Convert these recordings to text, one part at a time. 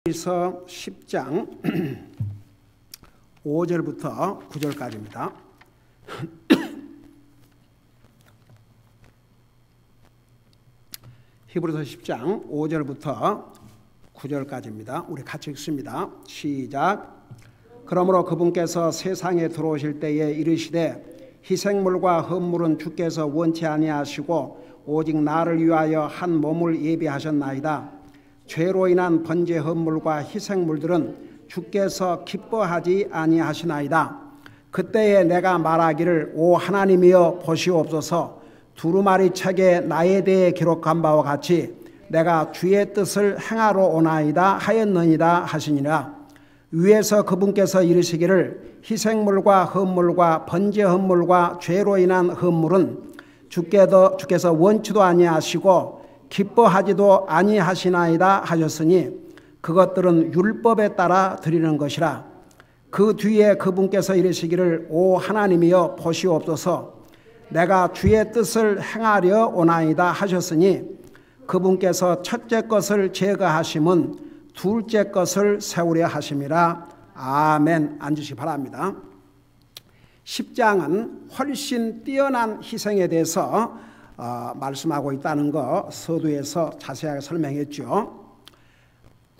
히브리서 10장 5절부터 9절까지입니다. 히브리서 10장 5절부터 9절까지입니다. 우리 같이 읽습니다. 시작. 그러므로 그분께서 세상에 들어오실 때에 이르시되 희생물과 헌물은 주께서 원치 아니하시고 오직 나를 위하여 한 몸을 예비하셨나이다. 죄로 인한 번제 헌물과 희생물들은 주께서 기뻐하지 아니하시나이다. 그때에 내가 말하기를 오 하나님이여 보시옵소서. 두루마리 책에 나에 대해 기록한 바와 같이 내가 주의 뜻을 행하러 오나이다 하였느니라 하시니라. 위에서 그분께서 이르시기를 희생물과 헌물과 번제 헌물과 죄로 인한 헌물은 주께서 원치도 아니하시고 기뻐하지도 아니하시나이다 하셨으니 그것들은 율법에 따라 드리는 것이라. 그 뒤에 그분께서 이르시기를 오 하나님이여 보시옵소서. 내가 주의 뜻을 행하려 오나이다 하셨으니 그분께서 첫째 것을 제거하심은 둘째 것을 세우려 하심이라. 아멘. 앉으시기 바랍니다. 10장은 훨씬 뛰어난 희생에 대해서 말씀하고 있다는 거 서두에서 자세하게 설명했죠.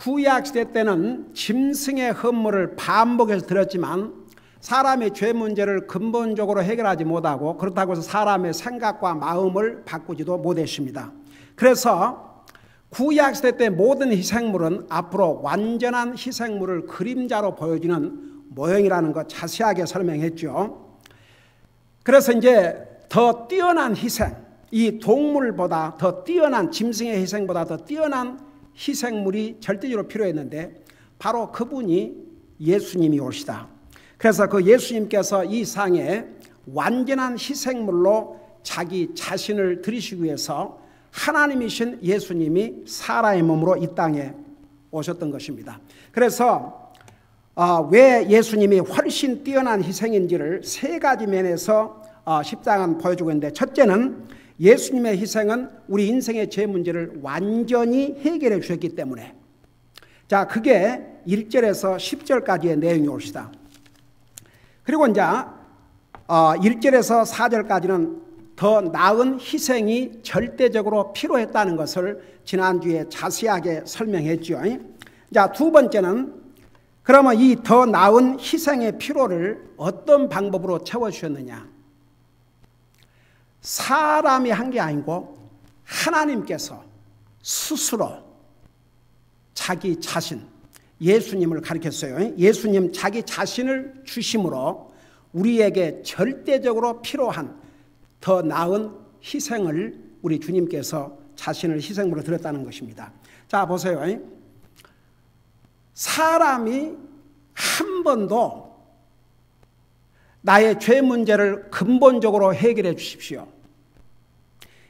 구약시대 때는 짐승의 헌물을 반복해서 드렸지만 사람의 죄 문제를 근본적으로 해결하지 못하고 그렇다고 해서 사람의 생각과 마음을 바꾸지도 못했습니다. 그래서 구약시대 때 모든 희생물은 앞으로 완전한 희생물을 그림자로 보여주는 모형이라는 것 자세하게 설명했죠. 그래서 이제 더 뛰어난 희생, 이 동물보다 더 뛰어난 짐승의 희생보다 더 뛰어난 희생물이 절대적으로 필요했는데 바로 그분이 예수님이 오시다. 그래서 그 예수님께서 이 상에 완전한 희생물로 자기 자신을 드리시기 위해서 하나님이신 예수님이 사람의 몸으로 이 땅에 오셨던 것입니다. 그래서 왜 예수님이 훨씬 뛰어난 희생인지를 세 가지 면에서 10장은 보여주고 있는데, 첫째는 예수님의 희생은 우리 인생의 죄 문제를 완전히 해결해 주셨기 때문에, 자, 그게 1절에서 10절까지의 내용이 옵시다. 그리고 이제 1절에서 4절까지는 더 나은 희생이 절대적으로 필요했다는 것을 지난주에 자세하게 설명했죠. 자, 두 번째는 그러면 이 더 나은 희생의 필요를 어떤 방법으로 채워주셨느냐. 사람이 한 게 아니고 하나님께서 스스로 자기 자신, 예수님을 가리켰어요. 예수님 자기 자신을 주심으로 우리에게 절대적으로 필요한 더 나은 희생을 우리 주님께서 자신을 희생으로 드렸다는 것입니다. 자, 보세요. 사람이 한 번도 나의 죄 문제를 근본적으로 해결해 주십시오.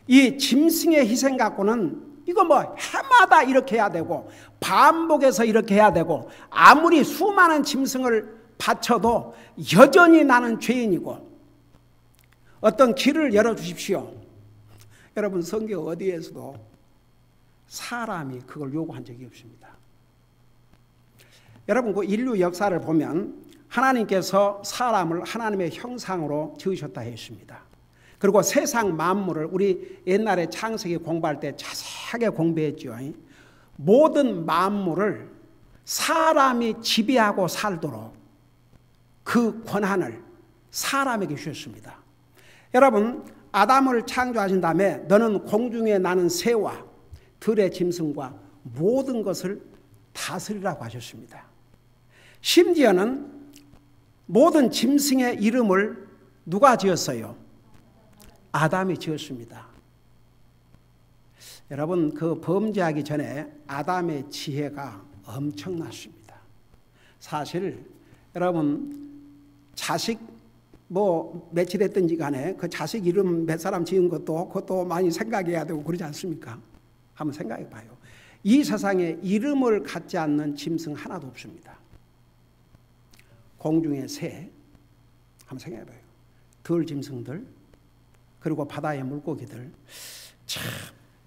이 짐승의 희생 갖고는 이거 뭐 해마다 이렇게 해야 되고 반복해서 이렇게 해야 되고 아무리 수많은 짐승을 바쳐도 여전히 나는 죄인이고 어떤 길을 열어주십시오. 여러분, 성경 어디에서도 사람이 그걸 요구한 적이 없습니다. 여러분, 그 인류 역사를 보면 하나님께서 사람을 하나님의 형상으로 지으셨다 했습니다. 그리고 세상 만물을 우리 옛날에 창세기 공부할 때 자세하게 공부했죠. 모든 만물을 사람이 지배하고 살도록 그 권한을 사람에게 주셨습니다. 여러분, 아담을 창조하신 다음에 너는 공중에 나는 새와 들의 짐승과 모든 것을 다스리라고 하셨습니다. 심지어는 모든 짐승의 이름을 누가 지었어요? 아담이 지었습니다. 여러분, 그 범죄하기 전에 아담의 지혜가 엄청났습니다. 사실 여러분, 자식 뭐 며칠 했든지 간에 그 자식 이름 몇 사람 지은 그것도 많이 생각해야 되고 그러지 않습니까? 한번 생각해 봐요. 이 세상에 이름을 갖지 않는 짐승 하나도 없습니다. 공중의 새, 한번 생각해 봐요. 들 짐승들, 그리고 바다의 물고기들. 참,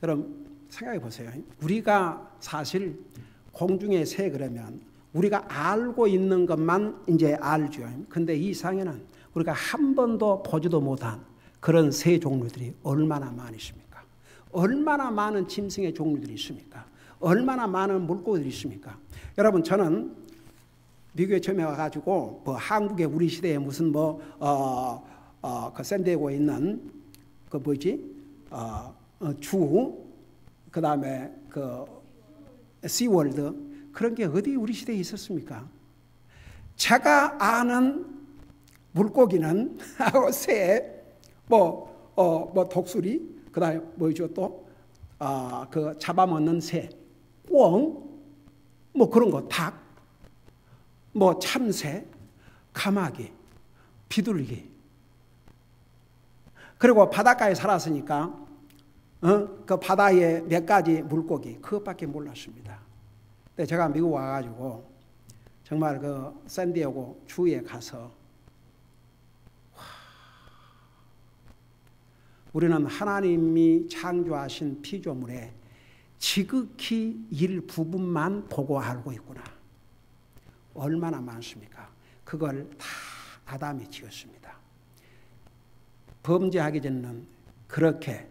여러분 생각해 보세요. 우리가 사실 공중의 새 그러면 우리가 알고 있는 것만 이제 알죠. 근데 이 세상에는 우리가 한 번도 보지도 못한 그런 새 종류들이 얼마나 많으십니까? 얼마나 많은 짐승의 종류들이 있습니까? 얼마나 많은 물고기들이 있습니까? 여러분, 저는 미국에 처음에 와가지고 뭐 한국의 우리 시대에 무슨 그 샌디에고에 있는 그 뭐지 그 다음에 그 시월드 그런 게 어디 우리 시대에 있었습니까? 제가 아는 물고기는 새, 독수리, 그 다음에 뭐죠 또 그 잡아먹는 새, 꿩, 뭐 그런 거, 닭, 뭐 참새, 가마귀, 비둘기. 그리고 바닷가에 살았으니까 그 바다의 몇 가지 물고기 그것밖에 몰랐습니다. 근데 제가 미국 와가지고 정말 그 샌디에고 주에 가서 우리는 하나님이 창조하신 피조물에 지극히 일부분만 보고 알고 있구나. 얼마나 많습니까? 그걸 다 아담이 지었습니다. 범죄하기 전에는 그렇게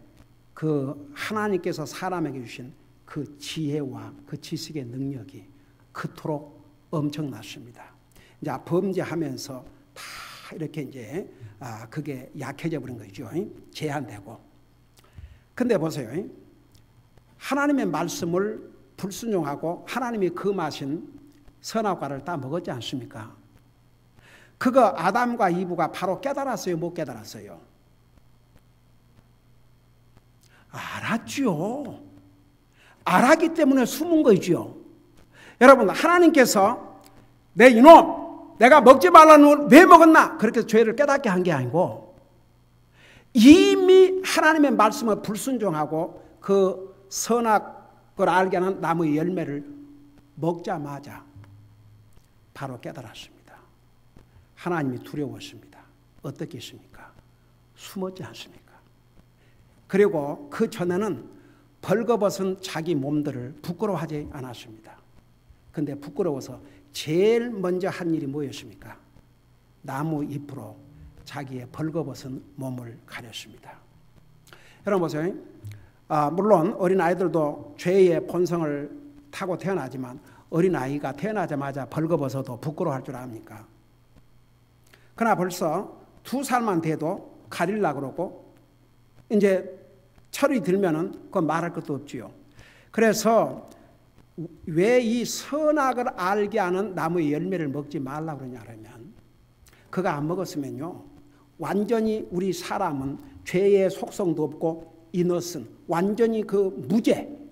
그 하나님께서 사람에게 주신 그 지혜와 그 지식의 능력이 그토록 엄청났습니다. 이제 범죄하면서 다 이렇게 이제 그게 약해져 버린 거죠. 제한되고. 근데 보세요. 하나님의 말씀을 불순종하고 하나님이 금하신 선악과를 다 먹었지 않습니까? 그거 아담과 이브가 바로 깨달았어요? 못 깨달았어요? 알았죠. 알았기 때문에 숨은 거죠. 여러분, 하나님께서 내 이놈, 내가 먹지 말라는 왜 먹었나? 그렇게 죄를 깨닫게 한 게 아니고 이미 하나님의 말씀을 불순종하고 그 선악을 알게 하는 나무의 열매를 먹자마자 바로 깨달았습니다. 하나님이 두려웠습니다. 어떻게 했습니까? 숨었지 않습니까? 그리고 그 전에는 벌거벗은 자기 몸들을 부끄러워하지 않았습니다. 근데 부끄러워서 제일 먼저 한 일이 뭐였습니까? 나무 잎으로 자기의 벌거벗은 몸을 가렸습니다. 여러분 보세요. 물론 어린아이들도 죄의 본성을 타고 태어나지만 어린아이가 태어나자마자 벌거벗어도 부끄러워할 줄 압니까? 그러나 벌써 2살만 돼도 가리려고 그러고 이제 철이 들면은 그건 말할 것도 없지요. 그래서 왜 이 선악을 알게 하는 나무의 열매를 먹지 말라고 그러냐 그러면 그거 안 먹었으면요 완전히 우리 사람은 죄의 속성도 없고 이너슨 완전히 그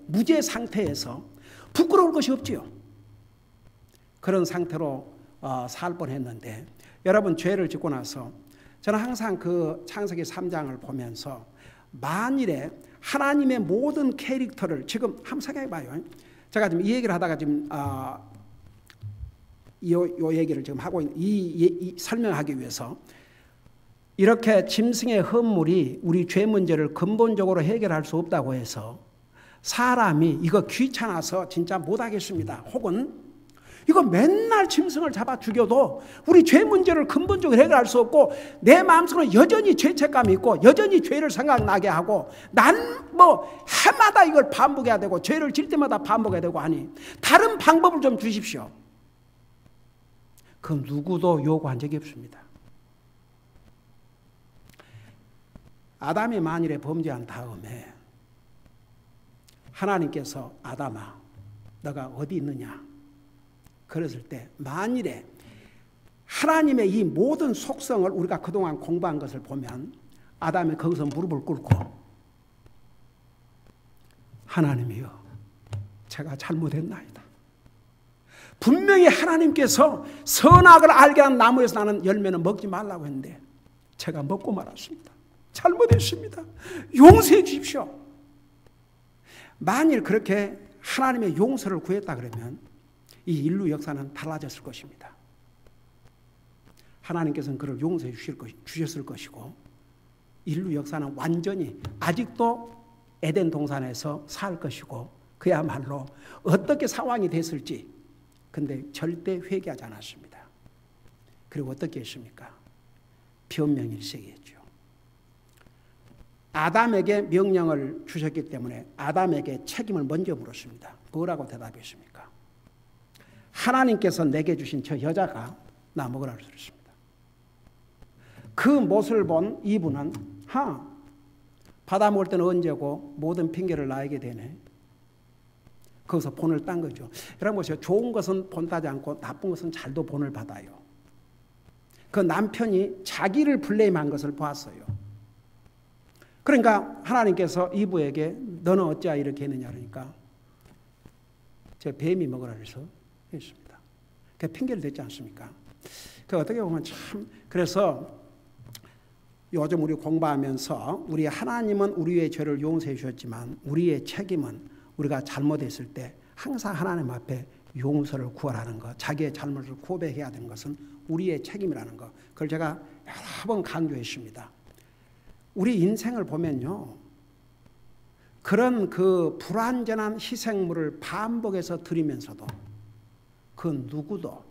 무죄 상태에서 부끄러울 것이 없지요. 그런 상태로 살 뻔했는데 여러분 죄를 짓고 나서 저는 항상 그 창세기 3장을 보면서 만일에 하나님의 모든 캐릭터를 지금 한번 생각해 봐요. 제가 지금 이 얘기를 하다가 지금 요 얘기를 지금 하고 있는 이 설명하기 위해서 이렇게 짐승의 헌물이 우리 죄 문제를 근본적으로 해결할 수 없다고 해서 사람이 이거 귀찮아서 진짜 못하겠습니다. 혹은 이거 맨날 짐승을 잡아 죽여도 우리 죄 문제를 근본적으로 해결할 수 없고 내 마음속으로 여전히 죄책감이 있고 여전히 죄를 생각나게 하고 난 뭐 해마다 이걸 반복해야 되고 죄를 질 때마다 반복해야 되고 하니 다른 방법을 좀 주십시오. 그 누구도 요구한 적이 없습니다. 아담이 만일에 범죄한 다음에 하나님께서 아담아 너가 어디 있느냐 그랬을 때 만일에 하나님의 이 모든 속성을 우리가 그동안 공부한 것을 보면 아담이 거기서 무릎을 꿇고 하나님이여 제가 잘못했나이다. 분명히 하나님께서 선악을 알게 한 나무에서 나는 열매는 먹지 말라고 했는데 제가 먹고 말았습니다. 잘못했습니다. 용서해 주십시오. 만일 그렇게 하나님의 용서를 구했다 그러면 이 인류 역사는 달라졌을 것입니다. 하나님께서는 그를 용서해 주셨을 것이고 인류 역사는 완전히 아직도 에덴 동산에서 살 것이고 그야말로 어떻게 상황이 됐을지. 근데 절대 회개하지 않았습니다. 그리고 어떻게 했습니까? 변명일색이었죠. 아담에게 명령을 주셨기 때문에 아담에게 책임을 먼저 물었습니다. 뭐라고 대답했습니까? 하나님께서 내게 주신 저 여자가 나 먹으라고 그랬습니다. 그 모습을 본 이분은 받아 먹을 때는 언제고 모든 핑계를 나에게 대네. 거기서 본을 딴 거죠. 여러분 보세요. 좋은 것은 본 따지 않고 나쁜 것은 잘도 본을 받아요. 그 남편이 자기를 블레임한 것을 보았어요. 그러니까 하나님께서 이브에게 너는 어찌하여 이렇게 했느냐 그러니까 제 뱀이 먹으라 그래서 했습니다. 그 핑계를 댔지 않습니까? 그 어떻게 보면 참 그래서 요즘 우리 공부하면서 우리 하나님은 우리의 죄를 용서해 주셨지만 우리의 책임은 우리가 잘못했을 때 항상 하나님 앞에 용서를 구하라는 것, 자기의 잘못을 고백해야 되는 것은 우리의 책임이라는 것. 그걸 제가 여러 번 강조했습니다. 우리 인생을 보면요, 그런 그 불완전한 희생물을 반복해서 드리면서도 그 누구도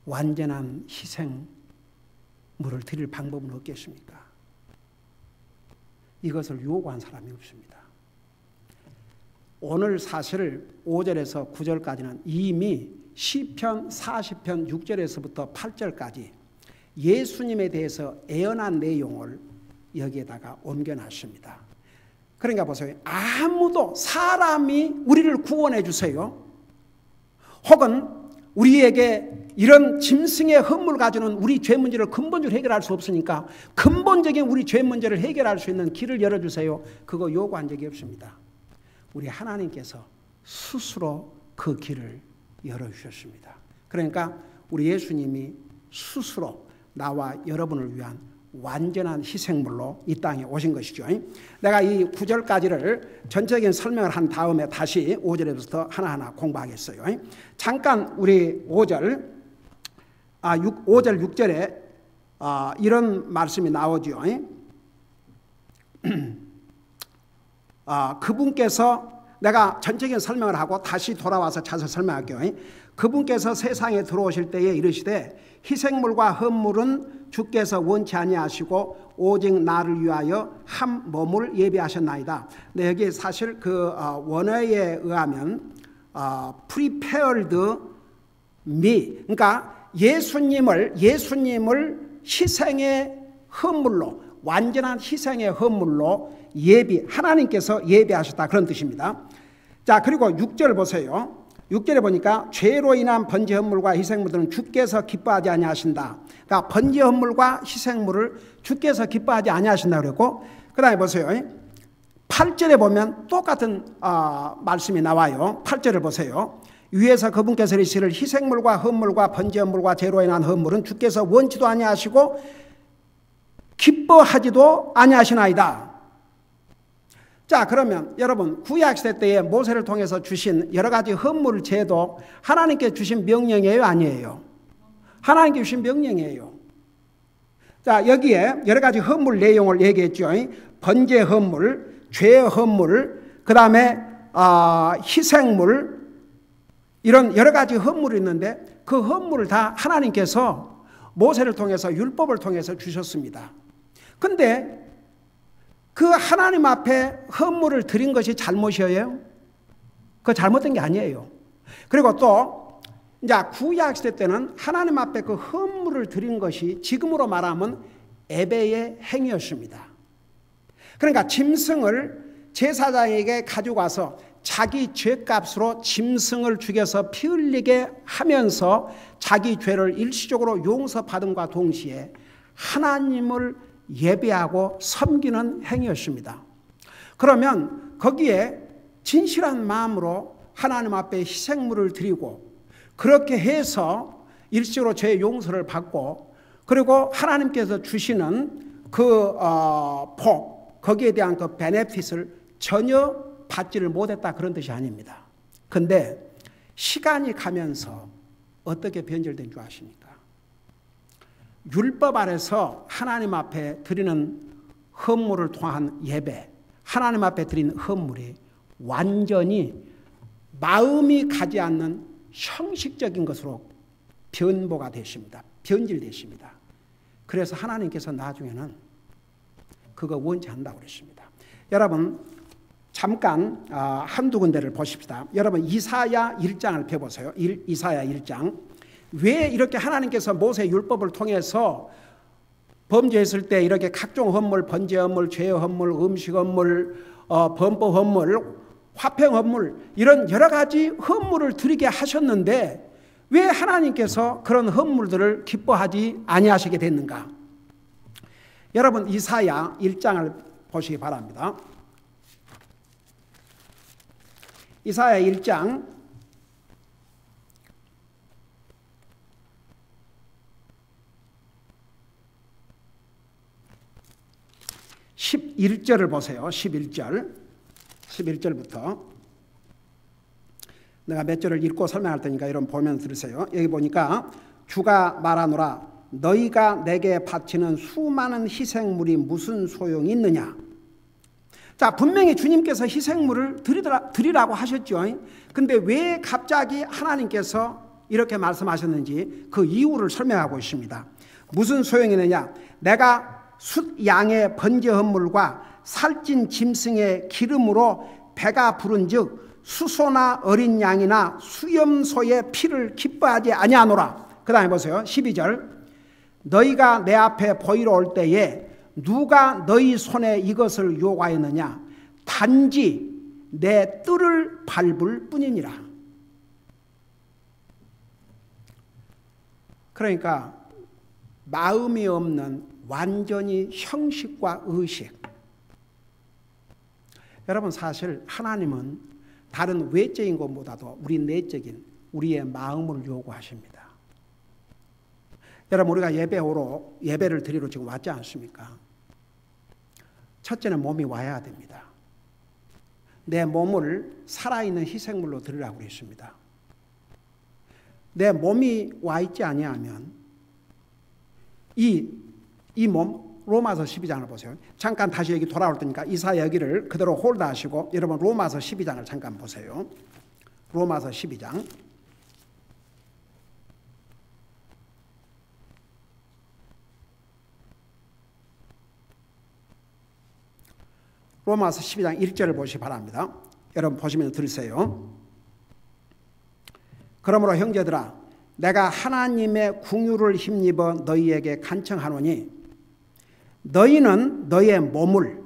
완전한 희생물을 드릴 방법은 없겠습니까? 이것을 요구한 사람이 없습니다. 오늘 사실 5절에서 9절까지는 이미 시편 40편 6절에서부터 8절까지 예수님에 대해서 애언한 내용을 여기에다가 옮겨놨습니다. 그러니까 보세요. 아무도 사람이 우리를 구원해 주세요. 혹은 우리에게 이런 짐승의 흠물 가지는 우리 죄 문제를 근본적으로 해결할 수 없으니까 근본적인 우리 죄 문제를 해결할 수 있는 길을 열어주세요. 그거 요구한 적이 없습니다. 우리 하나님께서 스스로 그 길을 열어주셨습니다. 그러니까 우리 예수님이 스스로 나와 여러분을 위한 완전한 희생물로 이 땅에 오신 것이죠. 내가 이 9절까지를 전체적인 설명을 한 다음에 다시 5절에부터 하나하나 공부하겠어요. 잠깐 우리 5절 6절에 이런 말씀이 나오죠. 그분께서 내가 전체적인 설명을 하고 다시 돌아와서 자세히 설명할게요. 그분께서 세상에 들어오실 때에 이르시되 희생물과 헌물은 주께서 원치 아니하시고 오직 나를 위하여 한 몸을 예비하셨나이다. 네, 여기 사실 그 원어에 의하면 prepared me, 그러니까 예수님을 희생의 헌물로, 완전한 희생의 헌물로 하나님께서 예비하셨다, 그런 뜻입니다. 자, 그리고 6절 보세요. 6절에 보니까 죄로 인한 번제 헌물과 희생물들은 주께서 기뻐하지 아니하신다. 그러니까 번제 헌물과 희생물을 주께서 기뻐하지 아니하신다 그랬고, 그 다음에 보세요. 8절에 보면 똑같은 말씀이 나와요. 8절을 보세요. 위에서 그분께서 이르시기를 희생물과 헌물과 번제 헌물과 죄로 인한 헌물은 주께서 원치도 아니하시고 기뻐하지도 아니하시나이다. 자, 그러면 여러분 구약시대 때에 모세를 통해서 주신 여러 가지 헌물 제도 하나님께 주신 명령이에요, 아니에요? 하나님께 주신 명령이에요. 자, 여기에 여러 가지 헌물 내용을 얘기했죠. 번제 헌물, 죄 헌물, 그 다음에 희생물, 이런 여러 가지 헌물이 있는데 그 헌물을 다 하나님께서 모세를 통해서 율법을 통해서 주셨습니다. 근데 그 하나님 앞에 헌물을 드린 것이 잘못이에요? 그거 잘못된 게 아니에요. 그리고 또 이제 구약시대 때는 하나님 앞에 그 헌물을 드린 것이 지금으로 말하면 예배의 행위였습니다. 그러니까 짐승을 제사장에게 가지고 와서 자기 죄값으로 짐승을 죽여서 피 흘리게 하면서 자기 죄를 일시적으로 용서받음과 동시에 하나님을 예배하고 섬기는 행위였습니다. 그러면 거기에 진실한 마음으로 하나님 앞에 희생물을 드리고 그렇게 해서 일시적으로 죄 용서를 받고 그리고 하나님께서 주시는 그 복, 거기에 대한 그 베네핏을 전혀 받지를 못했다, 그런 뜻이 아닙니다. 그런데 시간이 가면서 어떻게 변절된 줄 아십니까? 율법 아래서 하나님 앞에 드리는 헌물을 통한 예배, 하나님 앞에 드린 헌물이 완전히 마음이 가지 않는 형식적인 것으로 변보가 되십니다. 변질되십니다. 그래서 하나님께서 나중에는 그거 원치 않는다고 그러십니다. 여러분 잠깐 한두 군데를 보십시다. 여러분 이사야 1장을 펴보세요. 이사야 1장. 왜 이렇게 하나님께서 모세 율법을 통해서 범죄했을 때 이렇게 각종 헌물, 번제 헌물, 죄 헌물, 음식 헌물, 범법 헌물, 화평 헌물 이런 여러 가지 헌물을 드리게 하셨는데 왜 하나님께서 그런 헌물들을 기뻐하지 아니하시게 됐는가? 여러분 이사야 1장을 보시기 바랍니다. 이사야 1장 11절을 보세요. 11절부터 내가 몇 절을 읽고 설명할 테니까 여러분 보면서 들으세요. 여기 보니까 주가 말하노라 너희가 내게 바치는 수많은 희생물이 무슨 소용이 있느냐. 자, 분명히 주님께서 희생물을 드리라고 하셨죠. 근데 왜 갑자기 하나님께서 이렇게 말씀하셨는지 그 이유를 설명하고 있습니다. 무슨 소용이 있느냐. 내가 숫 양의 번제 헌물과 살찐 짐승의 기름으로 배가 부른즉 수소나 어린 양이나 수염소의 피를 기뻐하지 아니하노라. 그 다음에 보세요. 12절 너희가 내 앞에 보이러 올 때에 누가 너희 손에 이것을 요구하였느냐. 단지 내 뜰을 밟을 뿐이니라. 그러니까 마음이 없는 완전히 형식과 의식. 여러분 사실 하나님은 다른 외적인 것보다도 우리 내적인 우리의 마음을 요구하십니다. 여러분 우리가 예배를 드리러 지금 왔지 않습니까? 첫째는 몸이 와야 됩니다. 내 몸을 살아있는 희생물로 드리라고 그랬습니다. 내 몸이 와 있지 아니하면 이 몸 로마서 12장을 보세요. 잠깐 다시 여기 돌아올 테니까 이사야 여기를 그대로 홀드하시고 여러분 로마서 12장을 잠깐 보세요. 로마서 12장 로마서 12장 1절을 보시기 바랍니다. 여러분 보시면 들으세요. 그러므로 형제들아 내가 하나님의 긍휼을 힘입어 너희에게 간청하노니 너희는 너희의 몸을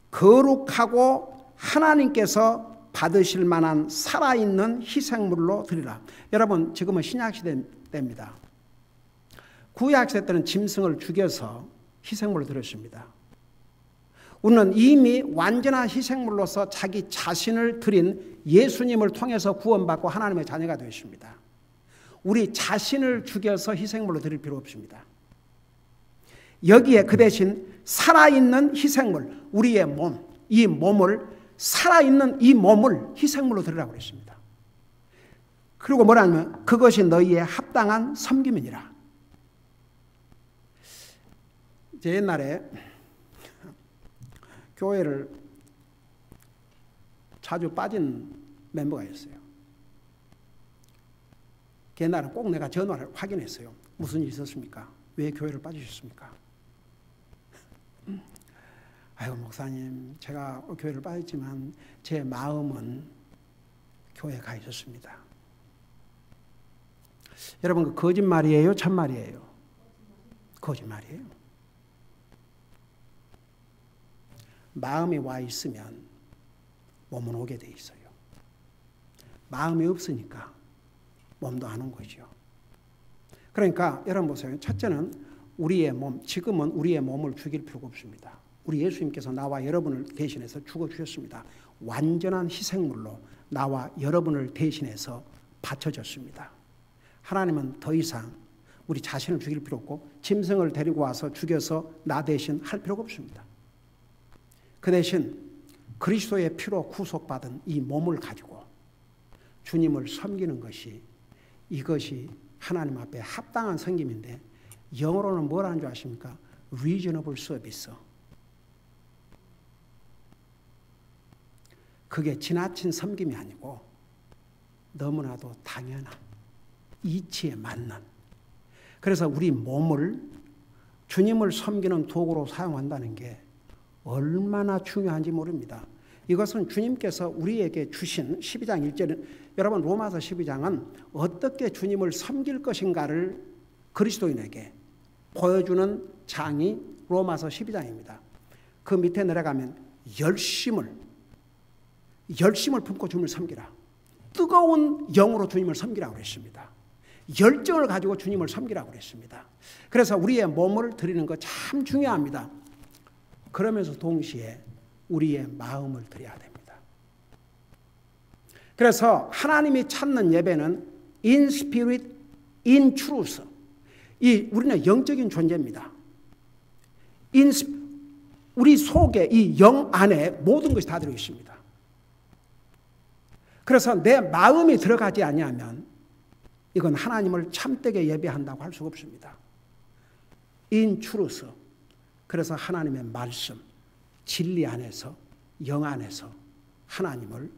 거룩하고 하나님께서 받으실 만한 살아있는 희생물로 드리라. 여러분 지금은 신약시대입니다. 구약시대 때는 짐승을 죽여서 희생물로 드렸습니다. 우리는 이미 완전한 희생물로서 자기 자신을 드린 예수님을 통해서 구원받고 하나님의 자녀가 되었습니다. 우리 자신을 죽여서 희생물로 드릴 필요 없습니다. 여기에 그 대신 살아있는 희생물, 우리의 몸, 이 몸을 살아있는 이 몸을 희생물로 드리라고 했습니다. 그리고 뭐라면 그것이 너희의 합당한 섬김이니라. 제 옛날에 교회를 자주 빠진 멤버가 있어요. 옛날에 꼭 내가 전화를 확인했어요. 무슨 일이 있었습니까? 왜 교회를 빠지셨습니까? 아이고 목사님 제가 교회를 빠졌지만 제 마음은 교회에 가 있었습니다. 여러분 그 거짓말이에요? 참말이에요? 거짓말이에요. 마음이 와 있으면 몸은 오게 돼 있어요. 마음이 없으니까 몸도 안 온 거죠. 그러니까 여러분 보세요. 첫째는 우리의 몸, 지금은 우리의 몸을 죽일 필요가 없습니다. 우리 예수님께서 나와 여러분을 대신해서 죽어주셨습니다. 완전한 희생물로 나와 여러분을 대신해서 바쳐졌습니다. 하나님은 더 이상 우리 자신을 죽일 필요 없고 짐승을 데리고 와서 죽여서 나 대신 할 필요가 없습니다. 그 대신 그리스도의 피로 구속받은 이 몸을 가지고 주님을 섬기는 것이 이것이 하나님 앞에 합당한 섬김인데 영어로는 뭐라는 줄 아십니까? Reasonable service. 그게 지나친 섬김이 아니고 너무나도 당연한 이치에 맞는, 그래서 우리 몸을 주님을 섬기는 도구로 사용한다는 게 얼마나 중요한지 모릅니다. 이것은 주님께서 우리에게 주신 12장 1절은, 여러분 로마서 12장은 어떻게 주님을 섬길 것인가를 그리스도인에게 보여주는 장이 로마서 12장입니다. 그 밑에 내려가면 열심을 품고 주님을 섬기라. 뜨거운 영으로 주님을 섬기라고 그랬습니다. 열정을 가지고 주님을 섬기라고 그랬습니다. 그래서 우리의 몸을 드리는 거 참 중요합니다. 그러면서 동시에 우리의 마음을 드려야 됩니다. 그래서 하나님이 찾는 예배는 in spirit, in truth. 우리는 영적인 존재입니다. 우리 속에 이 영 안에 모든 것이 다 들어 있습니다. 그래서 내 마음이 들어가지 아니하면 이건 하나님을 참되게 예배한다고 할 수가 없습니다. in truth. 그래서 하나님의 말씀, 진리 안에서, 영 안에서 하나님을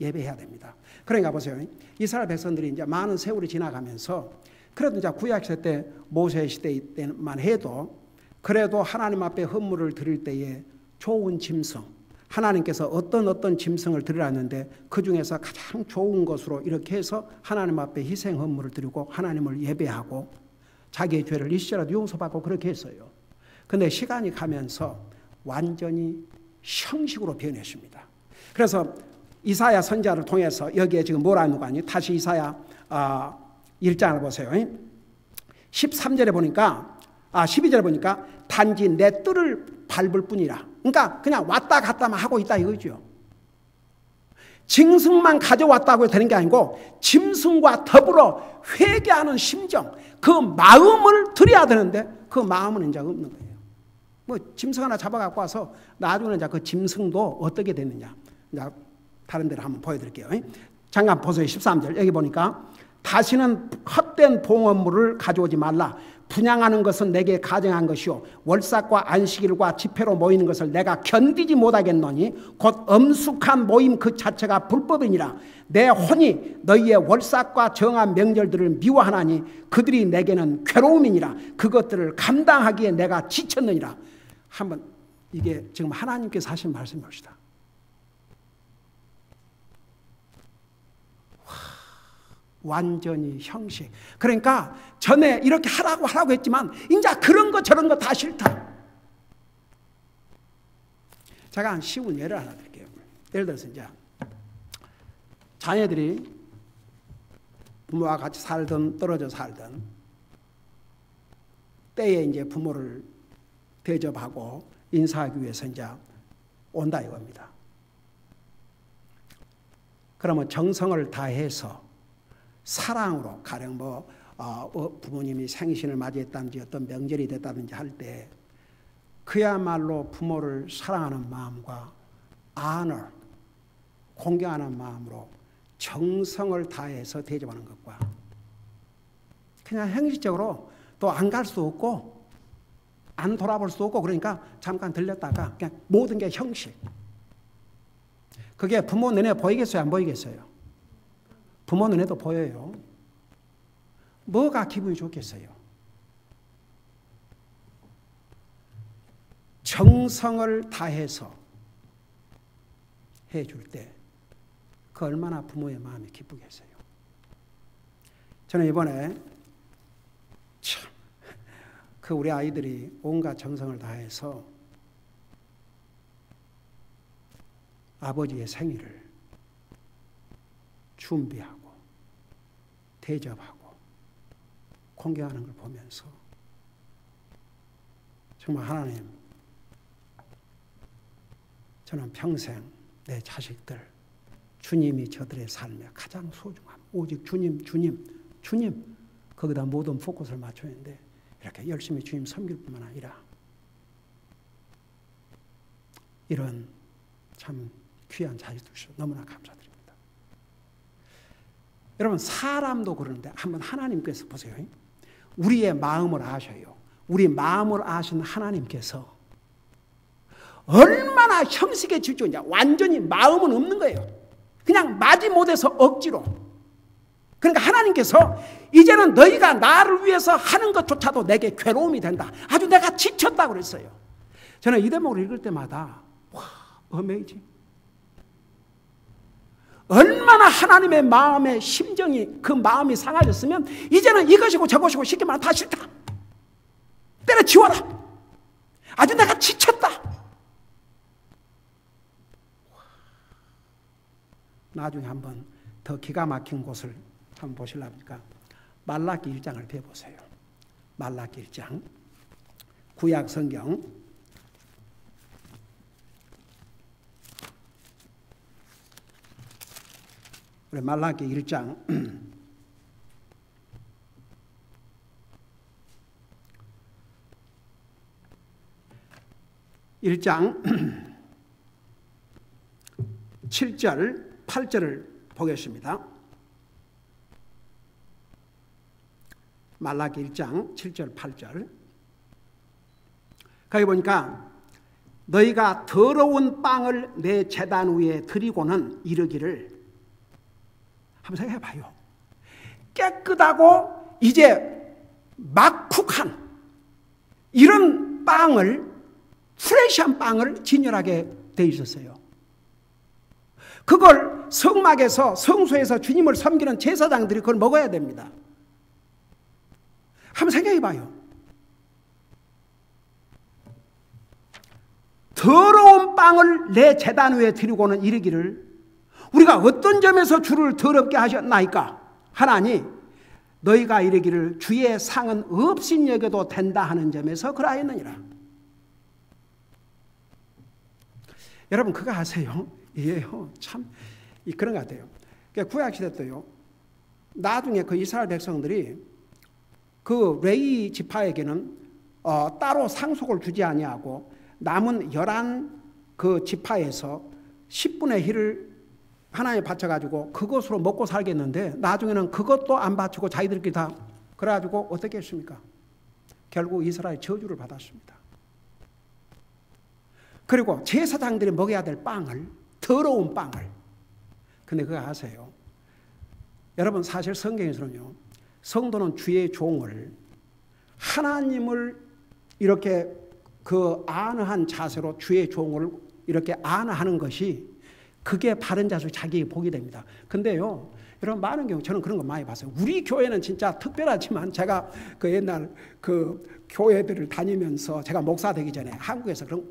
예배해야 됩니다. 그러니까 보세요. 이스라엘 백성들이 이제 많은 세월이 지나가면서, 그래도 이제 구약시대 때, 모세 시대 때만 해도 그래도 하나님 앞에 헌물을 드릴 때에 좋은 짐승, 하나님께서 어떤 짐승을 드리라는데 그 중에서 가장 좋은 것으로 이렇게 해서 하나님 앞에 희생 헌물을 드리고 하나님을 예배하고 자기의 죄를 일시라도 용서받고 그렇게 했어요. 근데 시간이 가면서 완전히 형식으로 변했습니다. 그래서 이사야 선지자를 통해서 여기에 지금 뭐라는 거니? 다시 이사야 1장을 보세요. 13절에 보니까 12절에 보니까 단지 내 뜰을 밟을 뿐이라. 그러니까 그냥 왔다 갔다만 하고 있다 이거죠. 짐승만 가져왔다고 되는 게 아니고 짐승과 더불어 회개하는 심정, 그 마음을 드려야 되는데 그 마음은 이제 없는 거예요. 뭐 짐승 하나 잡아갖고 와서 나중에 이제 그 짐승도 어떻게 됐느냐, 이제 다른 데로 한번 보여드릴게요. 잠깐 보세요. 13절 여기 보니까 다시는 헛된 봉헌물을 가져오지 말라. 분향하는 것은 내게 가증한 것이요 월삭과 안식일과 집회로 모이는 것을 내가 견디지 못하겠노니 곧 엄숙한 모임 그 자체가 불법이니라. 내 혼이 너희의 월삭과 정한 명절들을 미워하나니 그들이 내게는 괴로움이니라. 그것들을 감당하기에 내가 지쳤느니라. 한번 이게 지금 하나님께서 하신 말씀입니다. 완전히 형식. 그러니까 전에 이렇게 하라고 했지만 이제 그런 거 저런 거 다 싫다. 제가 한 쉬운 예를 하나 드릴게요. 예를 들어서 이제 자녀들이 부모와 같이 살든 떨어져 살든 때에 이제 부모를 대접하고 인사하기 위해서 이제 온다 이겁니다. 그러면 정성을 다해서 사랑으로, 가령 부모님이 생신을 맞이했다든지 어떤 명절이 됐다든지 할 때 그야말로 부모를 사랑하는 마음과 honor, 공경하는 마음으로 정성을 다해서 대접하는 것과 그냥 형식적으로 또 안 갈 수 없고 안 돌아볼 수 없고 그러니까 잠깐 들렸다가 그냥 모든 게 형식. 그게 부모 눈에 보이겠어요? 안 보이겠어요? 부모 눈에도 보여요. 뭐가 기분이 좋겠어요? 정성을 다해서 해줄 때 그 얼마나 부모의 마음이 기쁘겠어요. 저는 이번에 참 그 우리 아이들이 온갖 정성을 다해서 아버지의 생일을 준비하고 대접하고 공경하는 걸 보면서 정말 하나님, 저는 평생 내 자식들, 주님이 저들의 삶에 가장 소중함, 오직 주님 거기다 모든 포커스를 맞춰야 되는데 이렇게 열심히 주님 섬길 뿐만 아니라 이런 참 귀한 자식들 주셔서 너무나 감사드립니다. 여러분, 사람도 그러는데 한번 하나님께서 보세요. 우리의 마음을 아셔요. 우리 마음을 아신 하나님께서 얼마나 얼마나 형식에 집중이냐. 완전히 마음은 없는 거예요. 그냥 마지못해서 억지로. 그러니까 하나님께서 이제는 너희가 나를 위해서 하는 것조차도 내게 괴로움이 된다. 아주 내가 지쳤다고 그랬어요. 저는 이 대목을 읽을 때마다 와, 어메이징. 얼마나 하나님의 마음의 심정이, 그 마음이 상하셨으면 이제는 이것이고 저것이고 쉽게 말하면 다 싫다. 때려치워라. 아주 내가 지쳤다. 나중에 한번 더 기가 막힌 곳을 한번 보시려니까 말라기 1장을 펴보세요. 말라기 1장. 구약 성경 우리 말라기 1장 1장 7절 8절을 보겠습니다. 말라기 1장 7절 8절. 거기 보니까 너희가 더러운 빵을 내 제단 위에 드리고는 이르기를, 한번 생각해 봐요. 깨끗하고 이제 막국한 이런 빵을, 프레시한 빵을 진열하게 돼 있었어요. 그걸 성막에서, 성소에서 주님을 섬기는 제사장들이 그걸 먹어야 됩니다. 한번 생각해 봐요. 더러운 빵을 내 제단 위에 드리고는 이르기를, 우리가 어떤 점에서 주를 더럽게 하셨나이까? 하나니 너희가 이르기를 주의 상은 없인 여겨도 된다 하는 점에서 그러하였느니라. 여러분 그거 아세요? 이게요, 참 그런 것 같아요. 구약시대 때요, 나중에 그 이스라엘 백성들이 그 레위 지파에게는 따로 상속을 주지 아니하고 남은 11 그 지파에서 10분의 1을 하나님에 바쳐가지고 그것으로 먹고 살겠는데, 나중에는 그것도 안 바치고 자기들끼리 다 그래가지고 어떻게 했습니까? 결국 이스라엘 저주를 받았습니다. 그리고 제사장들이 먹어야 될 빵을, 더러운 빵을. 근데 그거 아세요? 여러분 사실 성경에서는요, 성도는 주의 종을, 하나님을 이렇게 그 안어한 자세로 주의 종을 이렇게 안어하는 것이, 그게 바른 자세, 자기의 복이 됩니다. 근데요, 여러분 많은 경우 저는 그런 거 많이 봤어요. 우리 교회는 진짜 특별하지만, 제가 그 옛날 그 교회들을 다니면서 제가 목사 되기 전에 한국에서 그런,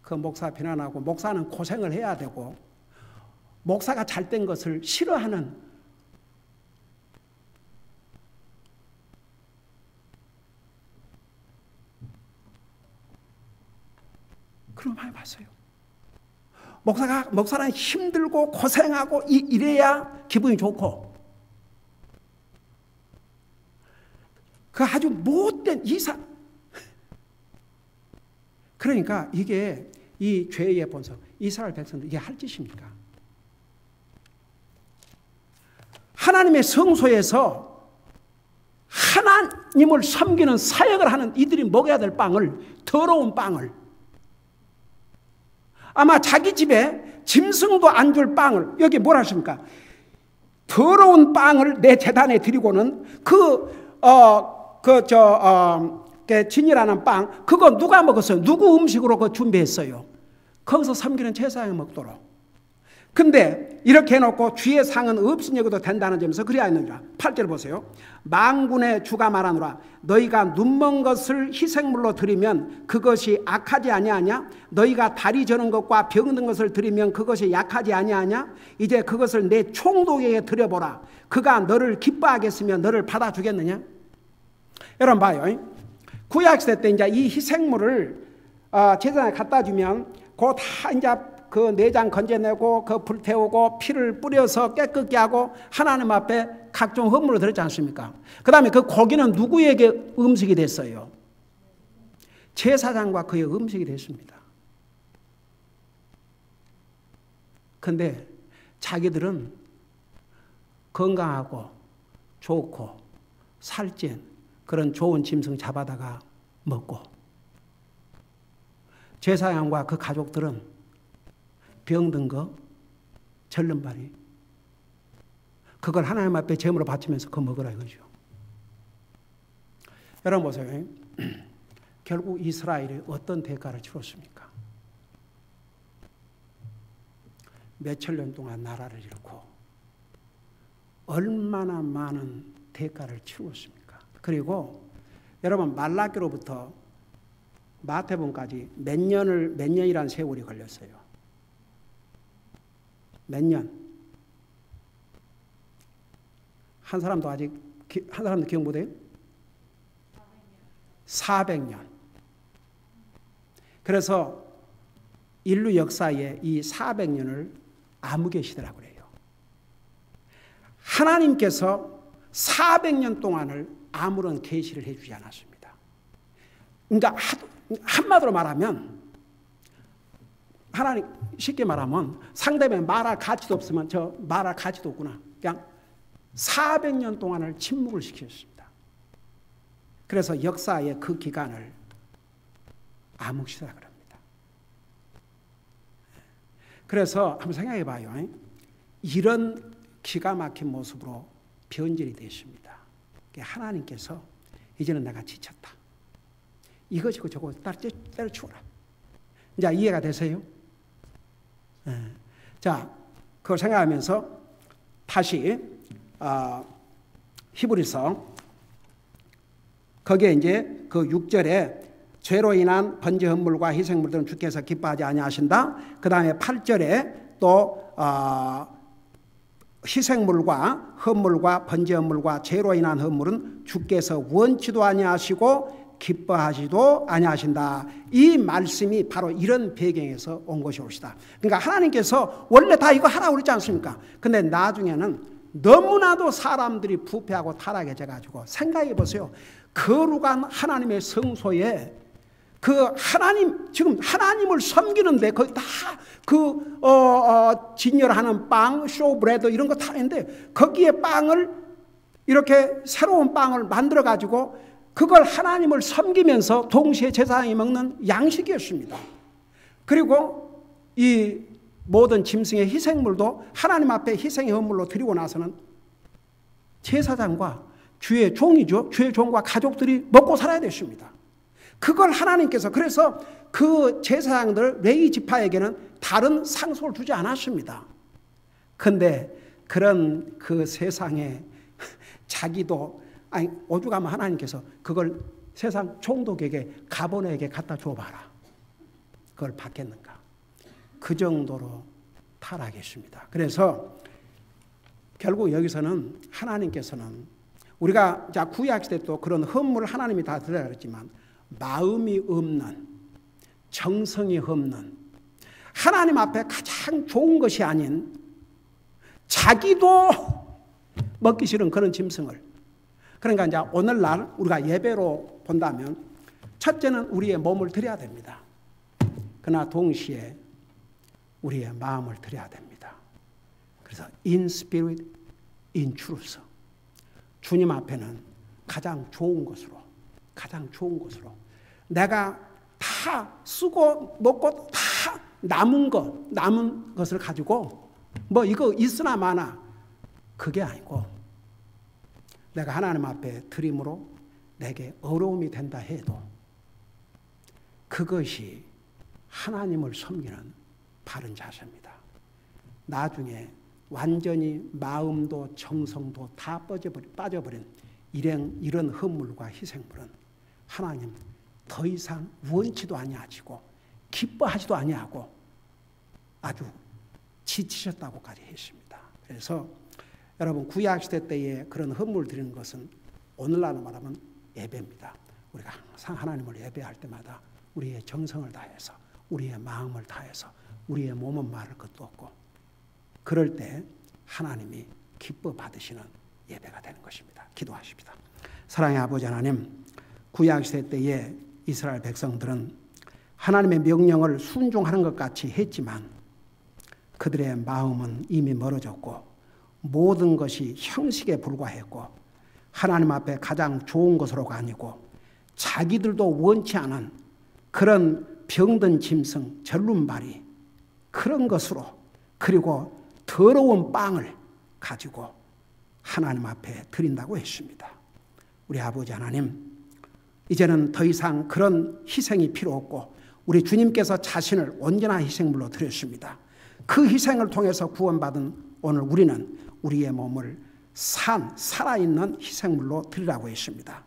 그 목사 비난하고, 목사는 고생을 해야 되고 목사가 잘된 것을 싫어하는 그런 거 많이 봤어요. 목사는 힘들고 고생하고 이래야 기분이 좋고, 그 아주 못된 이상. 그러니까 이게 이 죄의 본성, 이스라엘 백성들 이게 할 짓입니까? 하나님의 성소에서 하나님을 섬기는 사역을 하는 이들이 먹어야 될 빵을, 더러운 빵을, 아마 자기 집에 짐승도 안 줄 빵을, 여기 뭐라 하십니까? 더러운 빵을 내 제단에 드리고는 진열하는 빵, 그거 누가 먹었어요? 누구 음식으로 그거 준비했어요? 거기서 섬기는 제사장이 먹도록. 근데 이렇게 해놓고 주의 상은 없인 여겨도 된다는 점에서 그래야 했느니라. 8절 보세요. 만군의 주가 말하노라. 너희가 눈먼 것을 희생물로 드리면 그것이 악하지 아니하냐? 너희가 다리 저는 것과 병든 것을 드리면 그것이 약하지 아니하냐? 이제 그것을 내 총독에게 드려보라. 그가 너를 기뻐하겠으며 너를 받아주겠느냐? 여러분 봐요. 구약시대 때 이제 이 희생물을 제사장에 갖다 주면 그 다 이제 그 내장 건져내고 그 불태우고 피를 뿌려서 깨끗게 하고 하나님 앞에 각종 헌물을 드렸지 않습니까? 그 다음에 그 고기는 누구에게 음식이 됐어요? 제사장과 그의 음식이 됐습니다. 근데 자기들은 건강하고 좋고 살찐 그런 좋은 짐승 잡아다가 먹고, 제사장과 그 가족들은 병든 거, 절름발이 그걸 하나님 앞에 제물로 바치면서 그거 먹으라 이거죠. 여러분 보세요. 결국 이스라엘이 어떤 대가를 치렀습니까? 몇천 년 동안 나라를 잃고 얼마나 많은 대가를 치렀습니까? 그리고 여러분 말라기로부터 마태복음까지 몇 년이란 세월이 걸렸어요. 몇 년? 한 사람도 기억 못해요? 400년. 그래서 인류 역사에 이 400년을 암흑의 시대라고 그래요. 하나님께서 400년 동안을 아무런 계시를 해주지 않았습니다. 그러니까 한마디로 말하면 하나님 쉽게 말하면 상대방이 말할 가치도 없으면 저 말할 가치도 없구나. 그냥 400년 동안을 침묵을 시켰습니다. 그래서 역사의 그 기간을 암흑시대라 그럽니다. 그래서 한번 생각해 봐요. 이런 기가 막힌 모습으로 변질이 됐습니다. 하나님께서 이제는 내가 지쳤다. 이것이고 저거 때려치워라. 이제 이해가 되세요? 자, 그걸 생각하면서 다시 히브리서 거기에 이제 그 6절에 죄로 인한 번제 헌물과 희생물들은 주께서 기뻐하지 아니하신다. 그 다음에 8절에 또 희생물과 헌물과 번제 헌물과 죄로 인한 헌물은 주께서 원치도 아니하시고 기뻐하지도 아니하신다. 이 말씀이 바로 이런 배경에서 온 것이 옳시다. 그러니까 하나님께서 원래 다 이거 하라고 그랬지 않습니까? 근데 나중에는 너무나도 사람들이 부패하고 타락해져 가지고 생각해 보세요. 거룩한 하나님의 성소에 그 하나님 지금 하나님을 섬기는데 거기 다 그 진열하는 빵, 쇼브레드 이런 거 다 있는데 거기에 빵을 이렇게 새로운 빵을 만들어 가지고 그걸 하나님을 섬기면서 동시에 제사장이 먹는 양식이었습니다. 그리고 이 모든 짐승의 희생물도 하나님 앞에 희생의 헌물로 드리고 나서는 제사장과 주의 종이죠. 주의 종과 가족들이 먹고 살아야 됐습니다. 그걸 하나님께서 그래서 그 제사장들 레위 지파에게는 다른 상속을 주지 않았습니다. 그런데 그런 그 세상에 자기도 오죽하면 하나님께서 그걸 세상 총독에게 가본에게 갖다 줘봐라. 그걸 받겠는가. 그 정도로 타락했습니다. 그래서 결국 여기서는 하나님께서는 우리가 구약시대 또 그런 헌물을 하나님이 다 드리라 그랬지만 마음이 없는 정성이 없는 하나님 앞에 가장 좋은 것이 아닌 자기도 먹기 싫은 그런 짐승을 그러니까 이제 오늘날 우리가 예배로 본다면 첫째는 우리의 몸을 드려야 됩니다. 그러나 동시에 우리의 마음을 드려야 됩니다. 그래서 in spirit, in truth. 주님 앞에는 가장 좋은 것으로 내가 다 쓰고 먹고 다 남은 것을 가지고 뭐 이거 있으나 마나 그게 아니고 내가 하나님 앞에 드림으로 내게 어려움이 된다 해도 그것이 하나님을 섬기는 바른 자세입니다. 나중에 완전히 마음도 정성도 다 빠져버린 이런 헌물과 희생물은 하나님 더 이상 원치도 아니하시고 기뻐하지도 아니하고 아주 지치셨다고까지 했습니다. 그래서 여러분 구약시대 때에 그런 헌물 드리는 것은 오늘날로 말하면 예배입니다. 우리가 항상 하나님을 예배할 때마다 우리의 정성을 다해서 우리의 마음을 다해서 우리의 몸은 말할 것도 없고 그럴 때 하나님이 기뻐 받으시는 예배가 되는 것입니다. 기도하십시다. 사랑의 아버지 하나님, 구약시대 때에 이스라엘 백성들은 하나님의 명령을 순종하는 것 같이 했지만 그들의 마음은 이미 멀어졌고 모든 것이 형식에 불과했고 하나님 앞에 가장 좋은 것으로가 아니고 자기들도 원치 않은 그런 병든 짐승, 절름발이 그런 것으로 그리고 더러운 빵을 가지고 하나님 앞에 드린다고 했습니다. 우리 아버지 하나님, 이제는 더 이상 그런 희생이 필요 없고 우리 주님께서 자신을 온전한 희생물로 드렸습니다. 그 희생을 통해서 구원받은 오늘 우리는 우리의 몸을 살아있는 희생물로 드리라고 했습니다.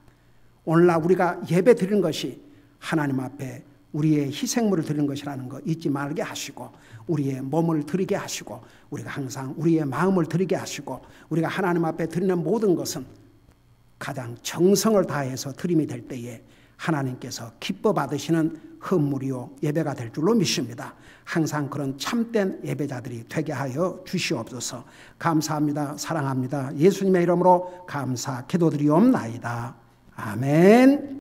오늘날 우리가 예배 드리는 것이 하나님 앞에 우리의 희생물을 드리는 것이라는 거 잊지 말게 하시고 우리의 몸을 드리게 하시고 우리가 항상 우리의 마음을 드리게 하시고 우리가 하나님 앞에 드리는 모든 것은 가장 정성을 다해서 드림이 될 때에 하나님께서 기뻐 받으시는 헌물이요 예배가 될 줄로 믿습니다. 항상 그런 참된 예배자들이 되게 하여 주시옵소서. 감사합니다. 사랑합니다. 예수님의 이름으로 감사 기도드리옵나이다. 아멘.